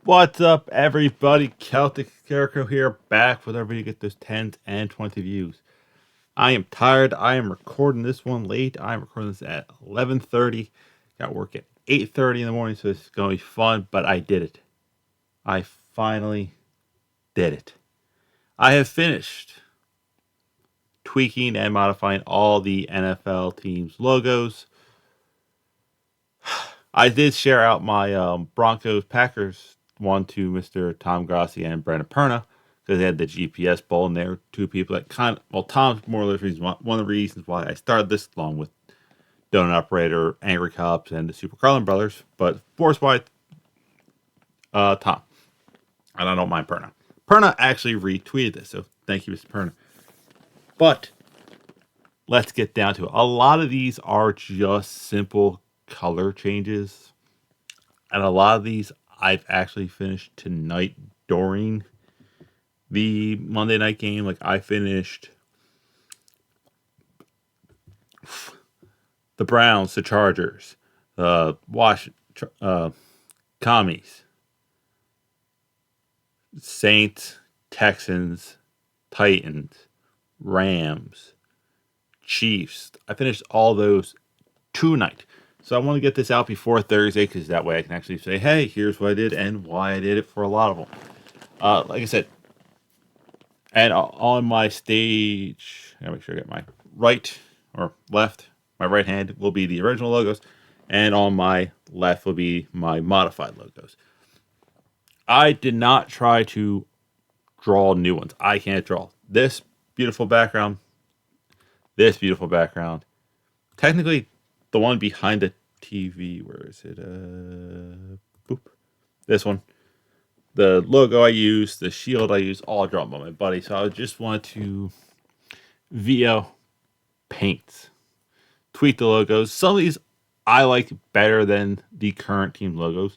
What's up, everybody? Celtic Scarecrow here, back with everybody to get those 10 and 20 views. I am tired. I am recording this one late. I am recording this at 11:30. Got work at 8:30 in the morning, so it's going to be fun, but I did it. I finally did it. I have finished tweaking and modifying all the NFL teams' logos. I did share out my Broncos Packers one to Mr. Tom Grassi and Brandon Perna because they had the GPS bowl, and they're two people that Tom's more or less one of the reasons why I started this along with Donut Operator, Angry Cops, and the Super Carlin Brothers. But force wise, Tom. And I don't mind Perna. Perna actually retweeted this, so thank you, Mr. Perna. But let's get down to it. A lot of these are just simple color changes. And a lot of these I've actually finished tonight during the Monday night game. Like I finished the Browns, the Chargers, the Commies, Saints, Texans, Titans, Rams, Chiefs. I finished all those tonight. So I want to get this out before Thursday because that way I can actually say, hey, here's what I did and why I did it for a lot of them. Like I said, and on my stage, I gotta make sure I get my right or left. My right hand will be the original logos, and on my left will be my modified logos. I did not try to draw new ones. I can't draw this beautiful background, this beautiful background. Technically, the one behind the TV, where is it? Boop. This one. The logo I use, the shield I use, all drawn by my buddy. So I just wanted to via paint tweak the logos. Some of these I like better than the current team logos.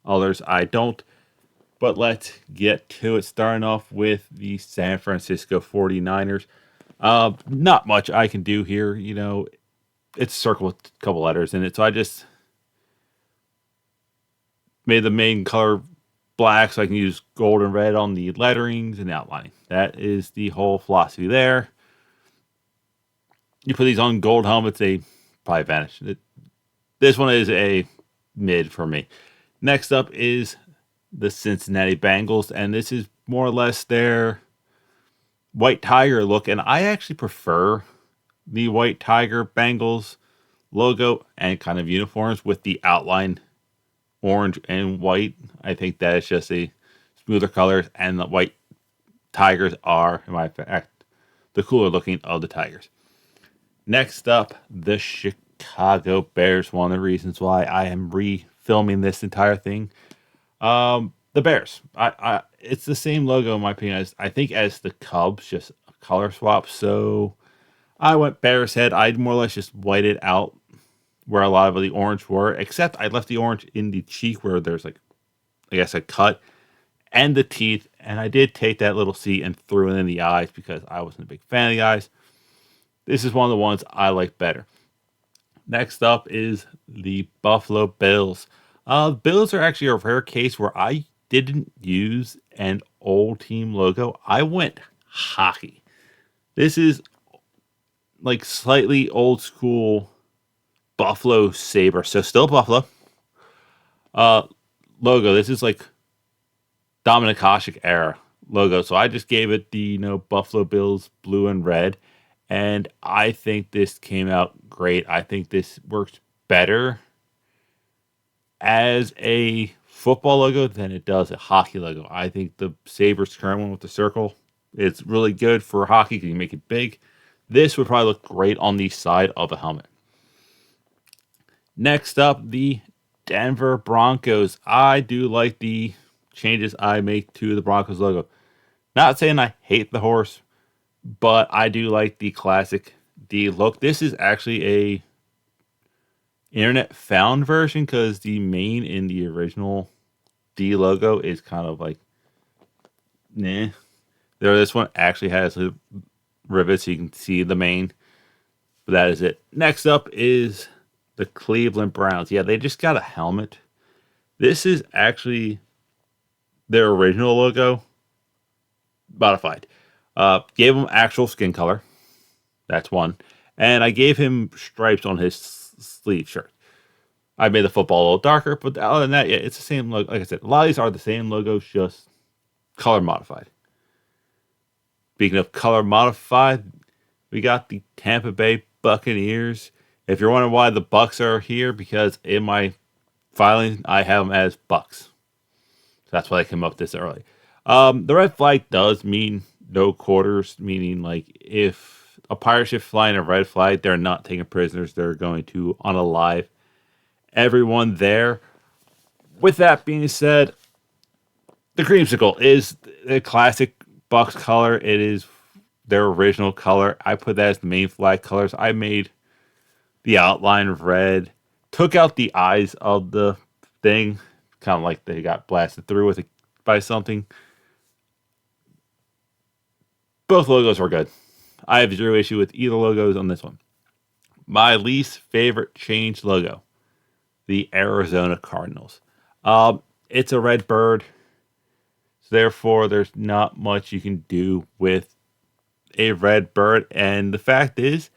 Others I don't. But let's get to it. Starting off with the San Francisco 49ers. Not much I can do here. You know, it's a circle with a couple letters in it. So I just made the main color black so I can use gold and red on the letterings and outlining. That is the whole philosophy there. You put these on gold helmets, they probably vanish. This one is a mid for me. Next up is the Cincinnati Bengals, and this is more or less their white tiger look, and I actually prefer the white tiger Bengals logo and kind of uniforms with the outline orange and white. I think that is just a smoother colors, and the white tigers are, in my fact, the cooler looking of the tigers. Next up, the Chicago Bears. One of the reasons why I am refilming this entire thing. The Bears. It's the same logo in my opinion as I think as the Cubs, just a color swap. So I went Bears head. I more or less just whited out where a lot of the orange were, except I left the orange in the cheek where there's like I guess a cut and the teeth. And I did take that little C and threw it in the eyes because I wasn't a big fan of the eyes. This is one of the ones I like better. Next up is the Buffalo Bills. Bills are actually a rare case where I didn't use an old team logo. I went hockey. This is like slightly old school Buffalo Sabre. So still Buffalo. Uh, Logo. This is like Dominic Hasek era logo. So I just gave it the Buffalo Bills blue and red, and I think this came out great. I think this works better as a football logo than it does a hockey logo. I think the Sabres current one with the circle, it's really good for hockey because you make it big. This would probably look great on the side of a helmet. Next up, the Denver Broncos. I do like the changes I make to the Broncos logo. Not saying I hate the horse, but I do like the classic D look. This is actually a internet found version because the main in the original D logo is kind of like nah. This one actually has a rivet so you can see the main. But that is it. Next up is the Cleveland Browns. Yeah, they just got a helmet. This is actually their original logo modified. Gave him actual skin color. That's one. And I gave him stripes on his sleeve shirt. I made the football a little darker, but other than that, yeah, it's the same logo. Like I said, a lot of these are the same logos, just color modified. Speaking of color modified, we got the Tampa Bay Buccaneers. If you're wondering why the Bucks are here, because in my filing I have them as Bucks. So that's why I came up this early. The red flag does mean no quarters, meaning like if a pirate ship flying a red flag, they're not taking prisoners. They're going to unalive everyone there. With that being said, the creamsicle is the classic Bucks color. It is their original color. I put that as the main flag colors. I made the outline red, took out the eyes of the thing, kind of like they got blasted through with it by something. Both logos were good. I have zero issue with either logos on this one. My least favorite change logo, the Arizona Cardinals. It's a red bird, so therefore there's not much you can do with a red bird. And the fact is,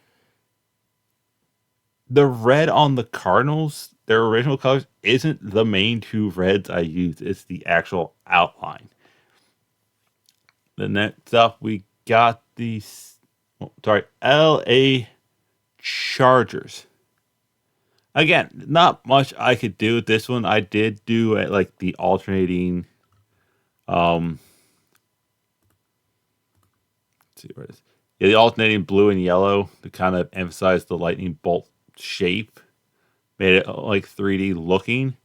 the red on the Cardinals, their original colors, isn't the main two reds I use. It's the actual outline. The next up, we got the LA Chargers. Again, not much I could do with this one. I did do like the alternating. Let's see where it is. Yeah, the alternating blue and yellow to kind of emphasize the lightning bolt shape. Made it like 3D looking.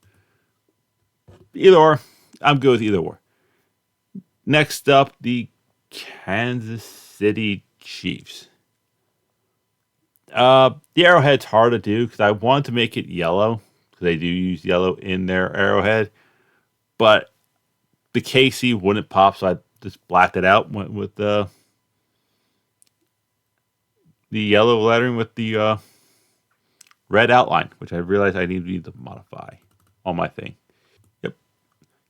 Either or, I'm good with either or. Next up, the Kansas City Chiefs. The arrowhead's hard to do because I wanted to make it yellow because they do use yellow in their arrowhead, but the KC wouldn't pop, so I just blacked it out. Went with the yellow lettering with the red outline, which I realized I need to modify on my thing. Yep,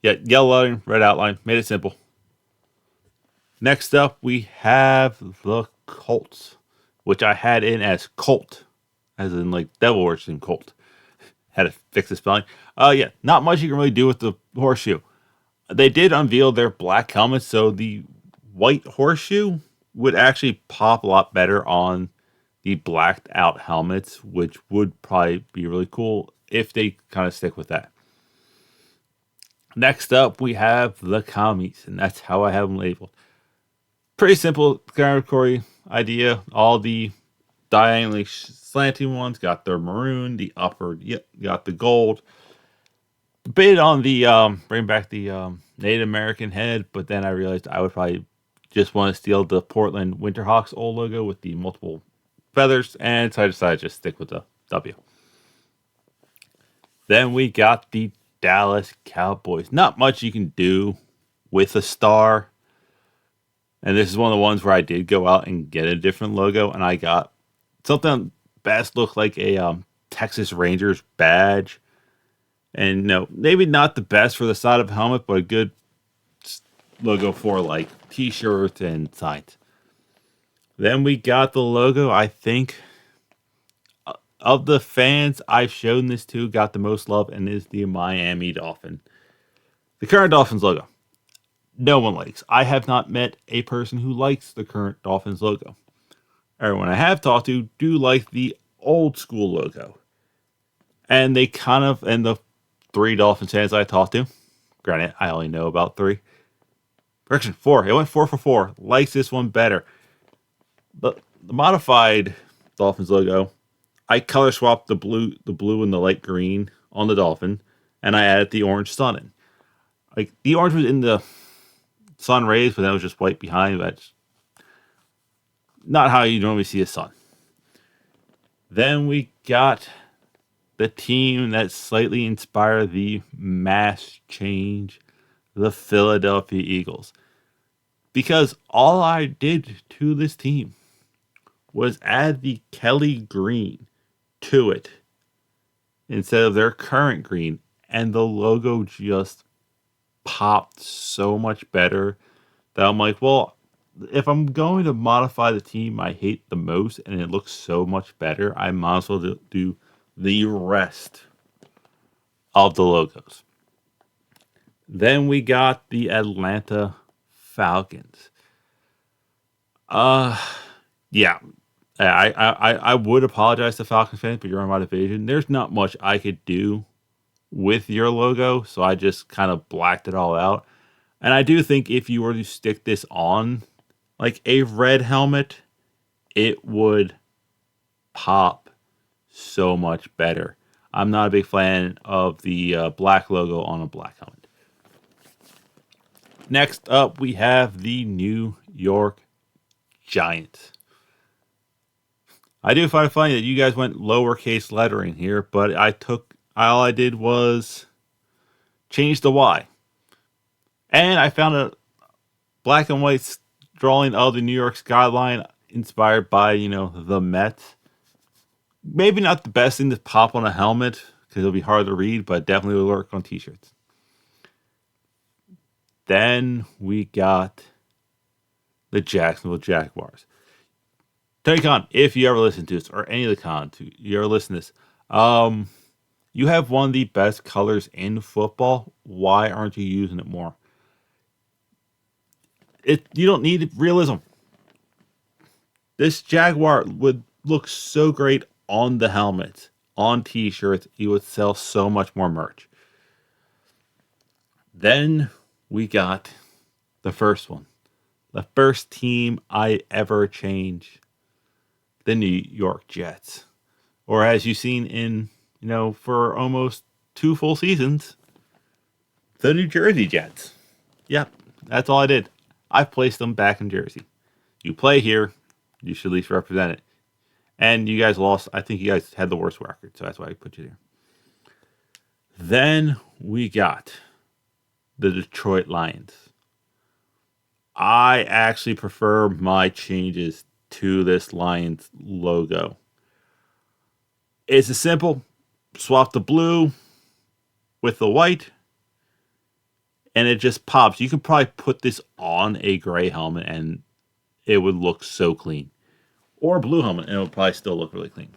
yeah, yellow lettering, red outline, made it simple. Next up, we have the Colts, which I had in as Colt, as in like devil worshipping Colt. Had to fix the spelling. Yeah, not much you can really do with the horseshoe. They did unveil their black helmets, so the white horseshoe would actually pop a lot better on the blacked out helmets, which would probably be really cool if they kind of stick with that. Next up, we have the commies, and that's how I have them labeled. Pretty simple category idea. All the diagonally slanting ones got their maroon, the upper got the gold. Debated on the bring back the Native American head, but then I realized I would probably just want to steal the Portland Winterhawks old logo with the multiple feathers, and so I decided to just stick with the W. Then we got the Dallas Cowboys. Not much you can do with a star. And this is one of the ones where I did go out and get a different logo, and I got something best looked like a Texas Rangers badge. And no, maybe not the best for the side of a helmet, but a good logo for like t-shirts and signs. Then we got the logo. I think of the fans I've shown this to, got the most love, and is the Miami Dolphin. The current Dolphins logo. No one likes. I have not met a person who likes the current Dolphins logo. Everyone I have talked to do like the old school logo. And they kind of, and the 3 Dolphins fans I talked to, granted, I only know about 3. Correction, 4. It went 4 for 4. Likes this one better. But the modified Dolphins logo, I color swapped the blue and the light green on the Dolphin, and I added the orange sun in. Like the orange was in the sun rays, but that was just white behind. That's not how you normally see a sun. Then we got the team that slightly inspired the mass change, the Philadelphia Eagles. Because all I did to this team was add the Kelly green to it instead of their current green, and the logo just popped so much better that I'm like, well, if I'm going to modify the team I hate the most and it looks so much better, I might as well do the rest of the logos. Then we got the Atlanta Falcons. Uh, yeah, I would apologize to Falcons fans, but you're on my division. There's not much I could do with your logo, so I just kind of blacked it all out. And I do think if you were to stick this on like a red helmet, it would pop so much better. I'm not a big fan of the black logo on a black helmet. Next up, we have the New York Giants. I do find it funny that you guys went lowercase lettering here, but all I did was change the Y. And I found a black and white drawing of the New York skyline inspired by, the Mets. Maybe not the best thing to pop on a helmet because it'll be hard to read, but definitely will work on t-shirts. Then we got the Jacksonville Jaguars. Tony Khan, if you ever listen to this, or any of the Khan, you ever listen to this, you have one of the best colors in football. Why aren't you using it more? You don't need realism. This Jaguar would look so great on the helmet, on t-shirts. You would sell so much more merch. Then we got the first one. The first team I ever changed. The New York Jets. Or as you've seen in, for almost 2 full seasons, the New Jersey Jets. Yep, that's all I did. I placed them back in Jersey. You play here, you should at least represent it. And you guys lost. I think you guys had the worst record, so that's why I put you there. Then we got the Detroit Lions. I actually prefer my changes to this Lions logo. It's a simple swap the blue with the white, and it just pops. You could probably put this on a gray helmet, and it would look so clean. Or a blue helmet, and it would probably still look really clean.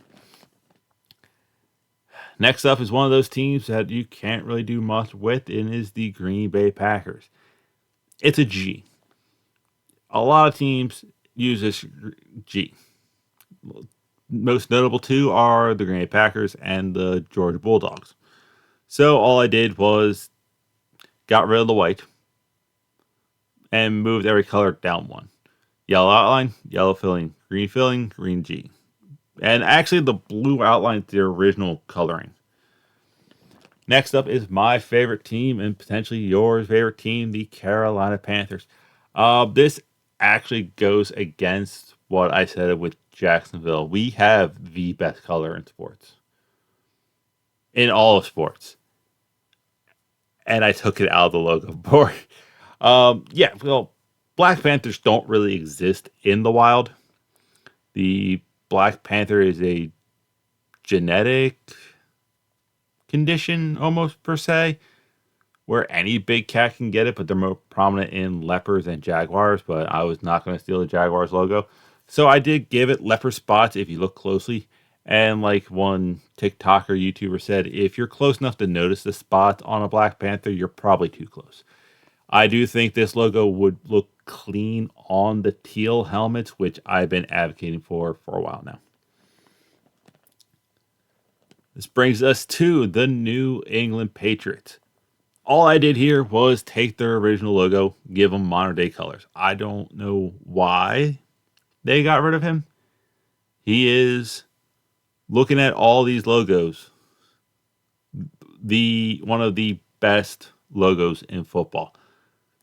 Next up is one of those teams that you can't really do much with, and is the Green Bay Packers. It's a G. A lot of teams use this G. Most notable two are the Green Bay Packers and the Georgia Bulldogs. So all I did was got rid of the white and moved every color down one. Yellow outline, yellow filling, green G. And actually the blue outline is the original coloring. Next up is my favorite team and potentially your favorite team, the Carolina Panthers. This actually goes against what I said with Jacksonville. We have the best color in sports. In all of sports. And I took it out of the logo board. Black Panthers don't really exist in the wild. The Black Panther is a genetic condition, almost per se, where any big cat can get it, but they're more prominent in leopards and jaguars. But I was not going to steal the Jaguars logo. So I did give it leopard spots if you look closely. And like one TikToker, YouTuber said, if you're close enough to notice the spots on a Black Panther, you're probably too close. I do think this logo would look clean on the teal helmets, which I've been advocating for a while now. This brings us to the New England Patriots. All I did here was take their original logo, give them modern day colors. I don't know why they got rid of him. He is, looking at all these logos, one of the best logos in football.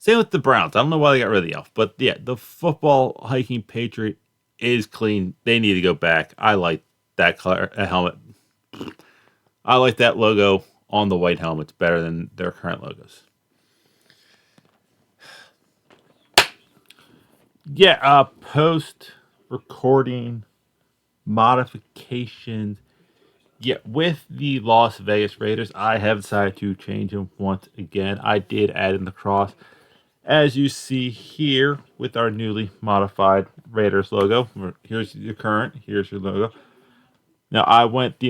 Same with the Browns. I don't know why they got rid of the elf, but yeah, the football hiking Patriot is clean. They need to go back. I like that color helmet. I like that logo on the white helmets better than their current logos. Yeah, post recording modifications. Yeah, with the Las Vegas Raiders, I have decided to change them once again. I did add in the cross, as you see here with our newly modified Raiders logo. Here's your current, here's your logo. Now I went,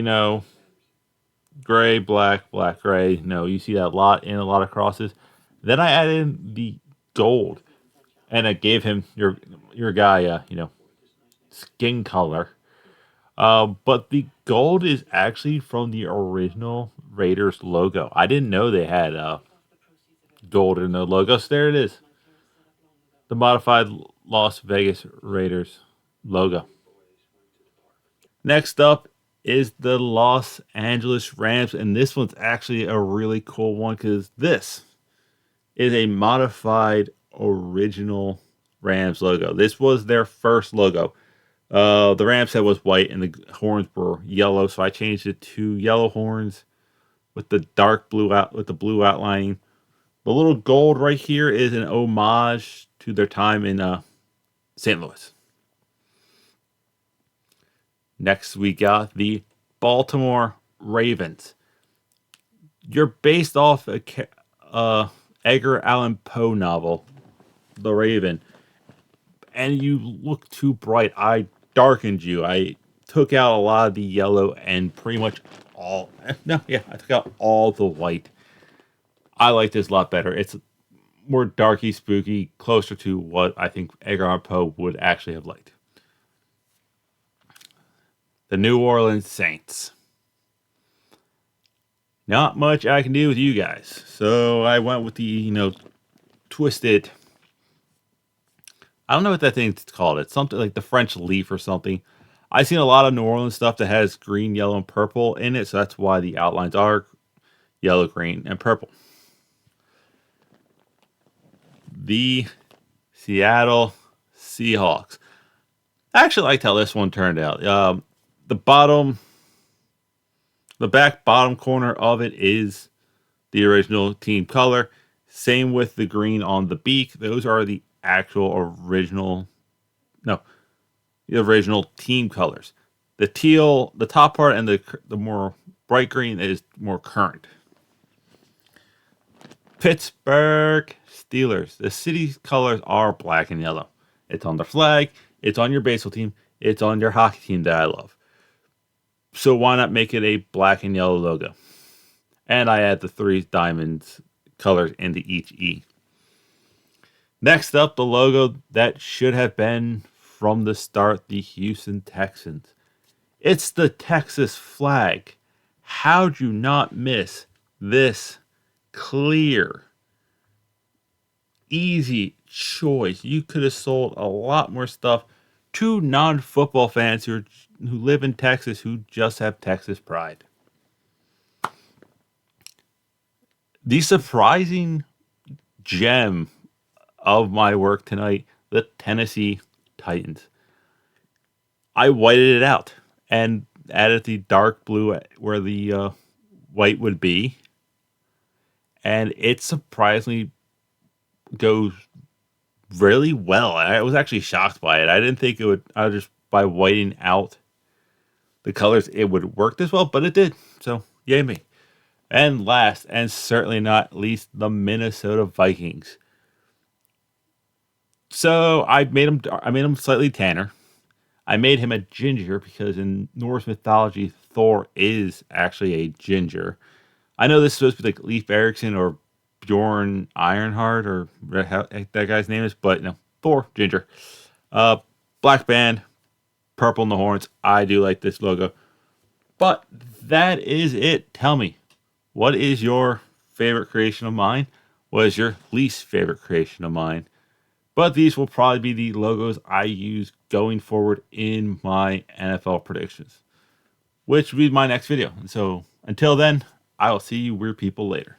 gray, black, black, gray. No, you see that a lot in a lot of crosses. Then I added in the gold, and I gave him your guy, skin color. But the gold is actually from the original Raiders logo. I didn't know they had gold in the logo. So there it is, the modified Las Vegas Raiders logo. Next up is the Los Angeles Rams, and this one's actually a really cool one because this is a modified original Rams logo. This was their first logo. The Rams head was white and the horns were yellow, so I changed it to yellow horns with the dark blue out with the blue outlining. The little gold right here is an homage to their time in St. Louis. Next, we got the Baltimore Ravens. You're based off a Edgar Allan Poe novel, The Raven, and you look too bright. I darkened you. I took out a lot of the yellow and pretty much all. No, yeah, I took out all the white. I like this a lot better. It's more darky, spooky, closer to what I think Edgar Allan Poe would actually have liked. The New Orleans Saints. Not much I can do with you guys, so I went with the twisted. I don't know what that thing's called. It's something like the French leaf or something. I've seen a lot of New Orleans stuff that has green, yellow, and purple in it, so that's why the outlines are yellow, green, and purple. The Seattle Seahawks. I actually liked how this one turned out. The bottom, the back bottom corner of it is the original team color. Same with the green on the beak. Those are the actual original, no, the original team colors. The teal, the top part, and the more bright green is more current. Pittsburgh Steelers. The city's colors are black and yellow. It's on the flag. It's on your baseball team. It's on your hockey team that I love. So why not make it a black and yellow logo? And I add the three diamonds colors into each E. Next up, the logo that should have been from the start the Houston Texans. It's the Texas flag. How'd you not miss this clear, easy choice? You could have sold a lot more stuff to non-football fans who live in Texas who just have Texas pride. The surprising gem of my work tonight, the Tennessee Titans. I whited it out and added the dark blue where the white would be, and it surprisingly goes really well. I was actually shocked by it. I didn't think it would. I just by whiting out the colors it would work this well, but it did. So yay me. And last, and certainly not least, the Minnesota Vikings. So I made him. I made him slightly tanner. I made him a ginger because in Norse mythology, Thor is actually a ginger. I know this is supposed to be like Leif Erikson or Bjorn Ironheart or how that guy's name is, but no, Thor, ginger. Uh, Black band, purple in the horns. I do like this logo. But that is it. Tell me, what is your favorite creation of mine? What is your least favorite creation of mine? But these will probably be the logos I use going forward in my NFL predictions, which will be my next video. And so until then, I will see you weird people later.